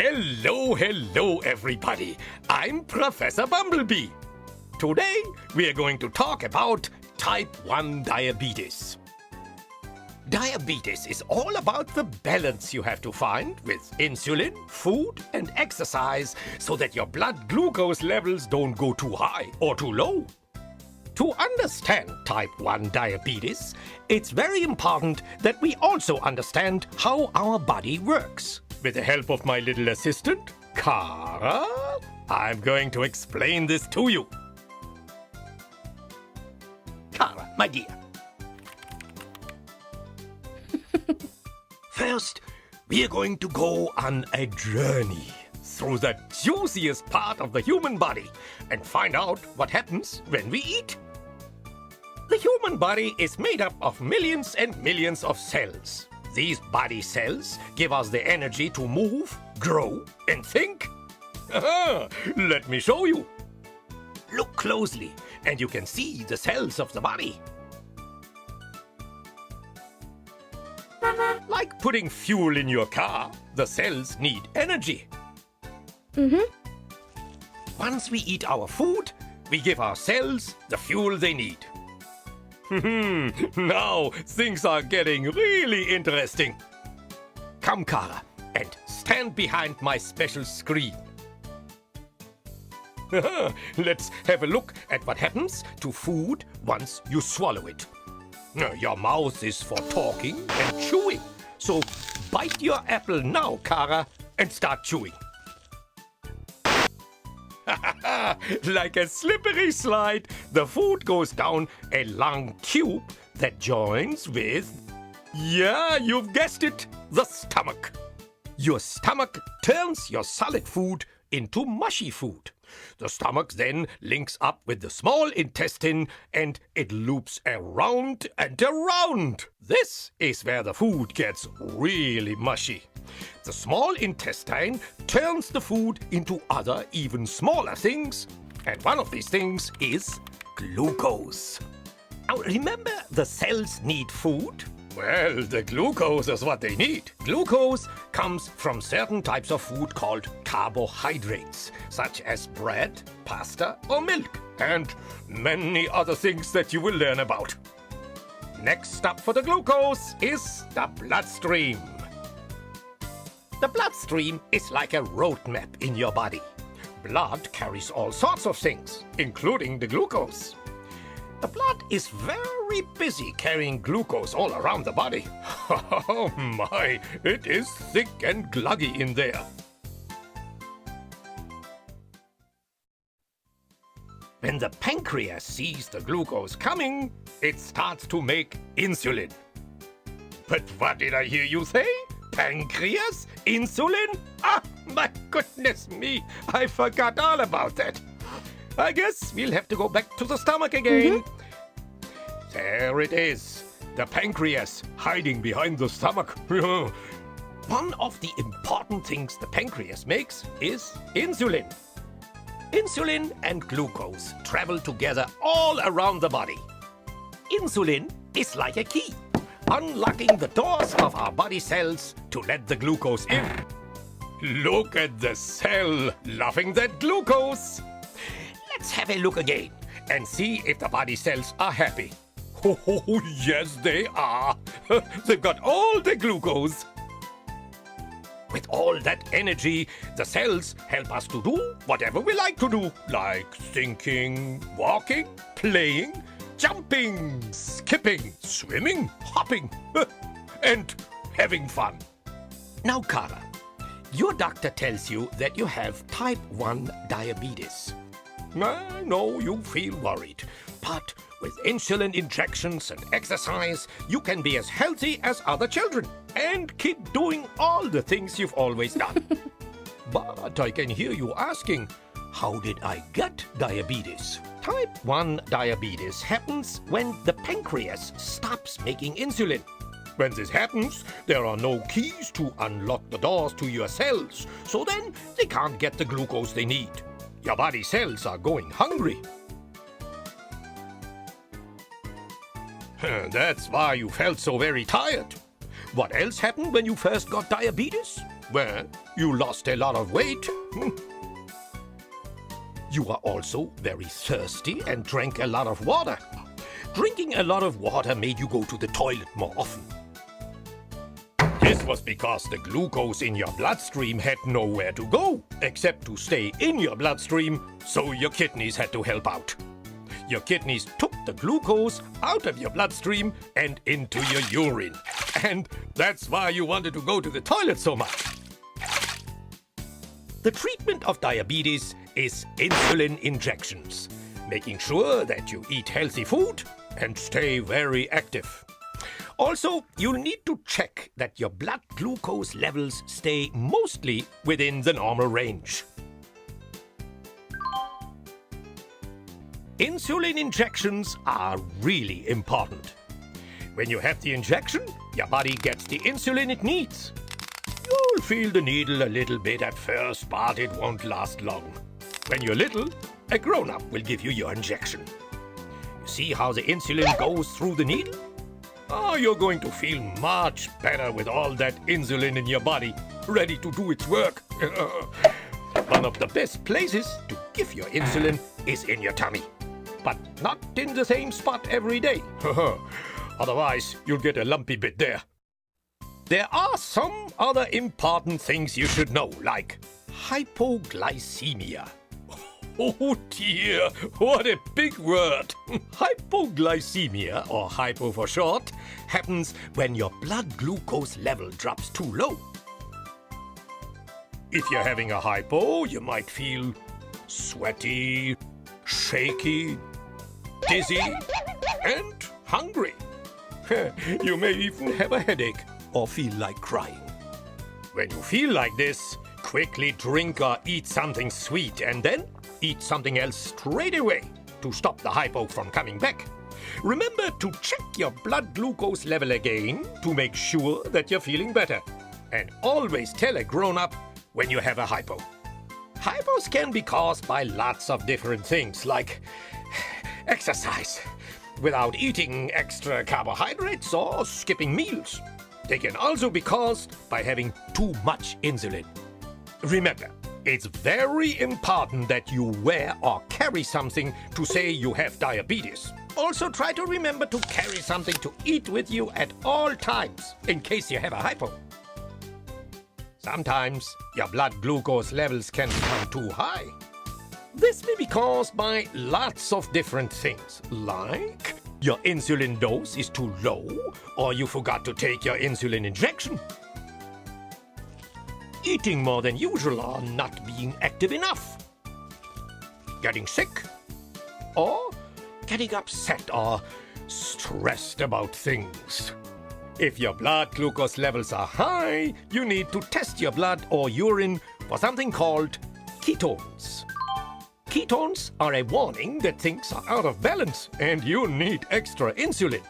Hello, everybody. I'm Professor Bumblebee. Today, we are going to talk about type 1 diabetes. Diabetes is all about the balance you have to find with insulin, food, and exercise so that your blood glucose levels don't go too high or too low. To understand type 1 diabetes, it's very important that we also understand how our body works. With the help of my little assistant, Cara, I'm going to explain this to you. Cara, my dear. First, we're going to go on a journey through the juiciest part of the human body and find out what happens when we eat. The human body is made up of millions and millions of cells. These body cells give us the energy to move, grow, and think. Let me show you. Look closely, and you can see the cells of the body. Like putting fuel in your car, the cells need energy. Once we eat our food, we give our cells the fuel they need. Now things are getting really interesting. Come, Cara, and stand behind my special screen. Let's have a look at what happens to food once you swallow it. Your mouth is for talking and chewing, so bite your apple now, Cara, and start chewing. Like a slippery slide, the food goes down a long tube that joins with, yeah, you've guessed it, the stomach. Your stomach turns your solid food into mushy food. The stomach then links up with the small intestine and it loops around and around. This is where the food gets really mushy. The small intestine turns the food into other, even smaller things, and one of these things is glucose. Now, remember the cells need food? Well, the glucose is what they need. Glucose comes from certain types of food called carbohydrates, such as bread, pasta, or milk, and many other things that you will learn about. Next up for the glucose is the bloodstream. The bloodstream is like a roadmap in your body. Blood carries all sorts of things, including the glucose. The blood is very busy carrying glucose all around the body. Oh my, it is thick and gluggy in there. When the pancreas sees the glucose coming, it starts to make insulin. But what did I hear you say? Pancreas? Insulin? Ah, my goodness me, I forgot all about that. I guess we'll have to go back to the stomach again. There it is, the pancreas hiding behind the stomach. One of the important things the pancreas makes is insulin. Insulin and glucose travel together all around the body. Insulin is like a key, unlocking the doors of our body cells to let the glucose in. Look at the cell loving that glucose. Let's have a look again and see if the body cells are happy. Oh, yes, they are. They've got all the glucose. With all that energy, the cells help us to do whatever we like to do, like thinking, walking, playing, jumping, skipping, swimming, hopping, and having fun. Now, Cara, your doctor tells you that you have type 1 diabetes. I know you feel worried, but with insulin injections and exercise, you can be as healthy as other children and keep doing all the things you've always done. But I can hear you asking, how did I get diabetes? Type 1 diabetes happens when the pancreas stops making insulin. When this happens, there are no keys to unlock the doors to your cells, so then they can't get the glucose they need. Your body cells are going hungry. That's why you felt so very tired. What else happened when you first got diabetes? Well, you lost a lot of weight. You are also very thirsty and drank a lot of water. Drinking a lot of water made you go to the toilet more often. This was because the glucose in your bloodstream had nowhere to go except to stay in your bloodstream, so your kidneys had to help out. Your kidneys took the glucose out of your bloodstream and into your urine. And that's why you wanted to go to the toilet so much. The treatment of diabetes is insulin injections, making sure that you eat healthy food and stay very active. Also, you'll need to check that your blood glucose levels stay mostly within the normal range. Insulin injections are really important. When you have the injection, your body gets the insulin it needs. You'll feel the needle a little bit at first, but it won't last long. When you're little, a grown-up will give you your injection. You see how the insulin goes through the needle? Oh, you're going to feel much better with all that insulin in your body, ready to do its work. One of the best places to give your insulin is in your tummy, but not in the same spot every day. Otherwise, you'll get a lumpy bit there. There are some other important things you should know, like hypoglycemia. Oh dear, what a big word! Hypoglycemia, or hypo for short, happens when your blood glucose level drops too low. If you're having a hypo, you might feel sweaty, shaky, dizzy, and hungry. You may even have a headache or feel like crying. When you feel like this, quickly drink or eat something sweet and then eat something else straight away to stop the hypo from coming back. Remember to check your blood glucose level again to make sure that you're feeling better. And always tell a grown-up when you have a hypo. Hypos can be caused by lots of different things, like exercise, without eating extra carbohydrates or skipping meals. They can also be caused by having too much insulin. Remember, it's very important that you wear or carry something to say you have diabetes. Also, try to remember to carry something to eat with you at all times, in case you have a hypo. Sometimes your blood glucose levels can become too high. This may be caused by lots of different things, like your insulin dose is too low, or you forgot to take your insulin injection. Eating more than usual or not being active enough. Getting sick. Or getting upset or stressed about things. If your blood glucose levels are high, you need to test your blood or urine for something called ketones. Ketones are a warning that things are out of balance and you need extra insulin.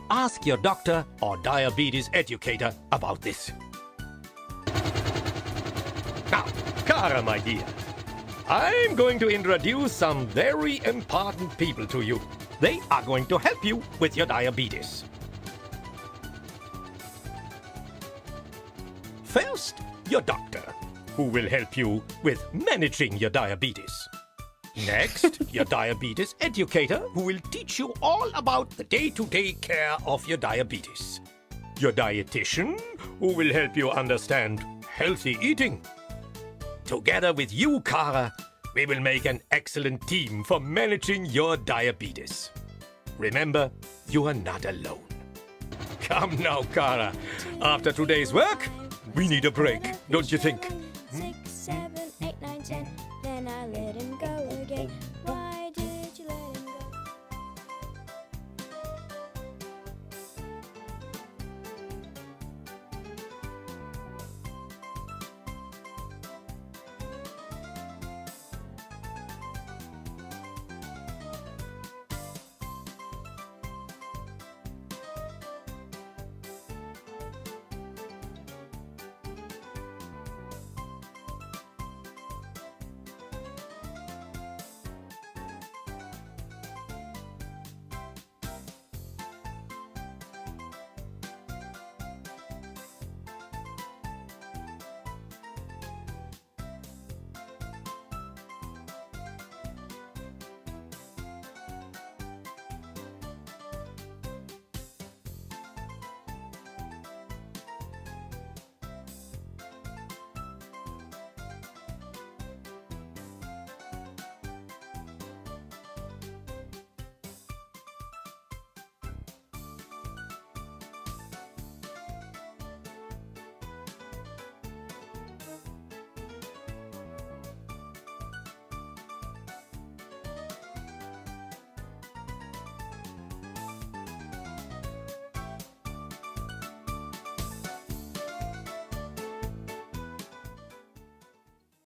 Ask your doctor or diabetes educator about this. Now, Cara, my dear, I'm going to introduce some very important people to you. They are going to help you with your diabetes. First, your doctor, who will help you with managing your diabetes. Next, your diabetes educator, who will teach you all about the day-to-day care of your diabetes. Your dietitian, who will help you understand healthy eating. Together with you, Cara, we will make an excellent team for managing your diabetes. Remember, you are not alone. Come now, Cara. After today's work, we need a break, don't you think?